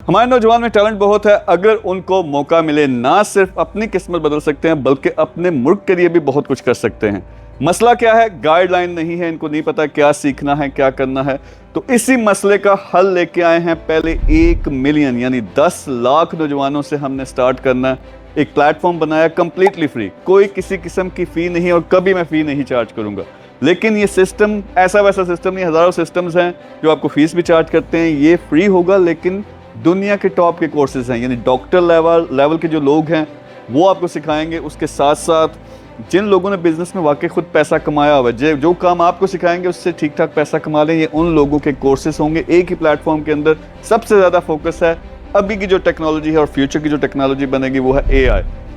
हमारे नौजवान में टैलेंट बहुत है, अगर उनको मौका मिले ना सिर्फ अपनी किस्मत बदल सकते हैं बल्कि अपने मुल्क के लिए भी बहुत कुछ कर सकते हैं। मसला क्या है? गाइडलाइन नहीं है, इनको नहीं पता क्या सीखना है, क्या करना है। तो इसी मसले का हल लेके आए हैं। पहले 1 मिलियन यानी 10 लाख नौजवानों से हमने स्टार्ट करना है। एक प्लेटफॉर्म बनाया कंप्लीटली फ्री, कोई किसी किस्म की फ़ी नहीं और कभी मैं फ़ी नहीं चार्ज करूँगा। लेकिन ये सिस्टम ऐसा वैसा सिस्टम नहीं, हज़ारों सिस्टम्स हैं जो आपको फ़ीस भी चार्ज करते हैं। ये फ्री होगा, लेकिन दुनिया के टॉप के कोर्सेज हैं, यानी डॉक्टर लेवल के जो लोग हैं वो आपको सिखाएंगे। उसके साथ साथ जिन लोगों ने बिजनेस में वाकई खुद पैसा कमाया हुआ है, जो काम आपको सिखाएंगे उससे ठीक ठाक पैसा कमा लें, ये उन लोगों के कोर्सेज होंगे एक ही प्लेटफॉर्म के अंदर। सबसे ज़्यादा फोकस है अभी की जो टेक्नोलॉजी है और फ्यूचर की जो टेक्नोलॉजी बनेगी वो है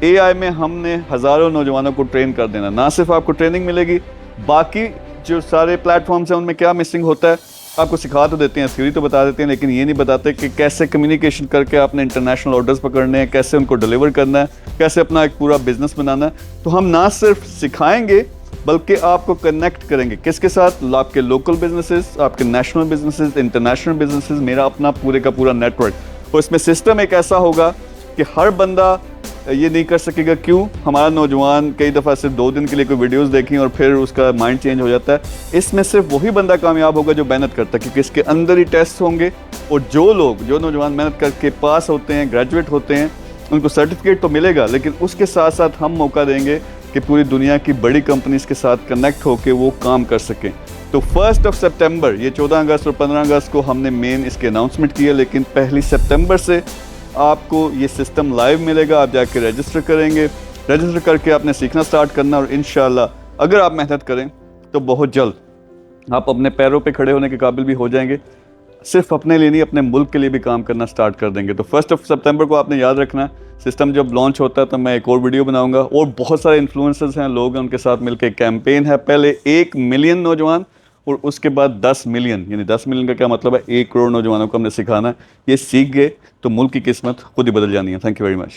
एआई में हमने हज़ारों नौजवानों को ट्रेन कर देना। ना सिर्फ आपको ट्रेनिंग मिलेगी, बाकी जो सारे प्लेटफॉर्म्स हैं उनमें क्या मिसिंग होता है आपको सिखा तो देते हैं, थ्योरी तो बता देते हैं, लेकिन ये नहीं बताते कि कैसे कम्युनिकेशन करके आपने इंटरनेशनल ऑर्डर्स पकड़ने हैं, कैसे उनको डिलीवर करना है, कैसे अपना एक पूरा बिजनेस बनाना है। तो हम ना सिर्फ सिखाएंगे बल्कि आपको कनेक्ट करेंगे किसके साथ? आपके लोकल बिजनेसेस, आपके नेशनल बिजनेसेस, इंटरनेशनल बिजनेसेस, मेरा अपना पूरे का पूरा नेटवर्क। और इसमें सिस्टम एक ऐसा होगा कि हर बंदा ये नहीं कर सकेगा। क्यों? हमारा नौजवान कई दफ़ा सिर्फ 2 दिन के लिए कोई वीडियोस देखें और फिर उसका माइंड चेंज हो जाता है। इसमें सिर्फ वही बंदा कामयाब होगा जो मेहनत करता है, क्योंकि इसके अंदर ही टेस्ट होंगे। और जो नौजवान मेहनत करके पास होते हैं, ग्रेजुएट होते हैं, उनको सर्टिफिकेट तो मिलेगा, लेकिन उसके साथ साथ हम मौका देंगे कि पूरी दुनिया की बड़ी कंपनीज के साथ कनेक्ट होकर वो काम कर सकें। तो 1 सितंबर, ये 14 अगस्त और 15 अगस्त को हमने मेन इसके अनाउंसमेंट किया, लेकिन 1 सितंबर से आपको ये सिस्टम लाइव मिलेगा। आप जाके रजिस्टर करेंगे, रजिस्टर करके आपने सीखना स्टार्ट करना, और इंशाल्लाह अगर आप मेहनत करें तो बहुत जल्द आप अपने पैरों पे खड़े होने के काबिल भी हो जाएंगे। सिर्फ अपने लिए नहीं, अपने मुल्क के लिए भी काम करना स्टार्ट कर देंगे। तो 1 सितंबर को आपने याद रखना है। सिस्टम जब लॉन्च होता है तो मैं एक और वीडियो बनाऊंगा, और बहुत सारे इन्फ्लुएंसर्स हैं, लोग हैं, उनके साथ मिलकर कैंपेन है। पहले 1 मिलियन नौजवान और उसके बाद 10 मिलियन, यानी 10 मिलियन का क्या मतलब है? 1 करोड़ नौजवानों को हमने सिखाना है। ये सीख गए तो मुल्क की किस्मत खुद ही बदल जानी है। Thank you very much.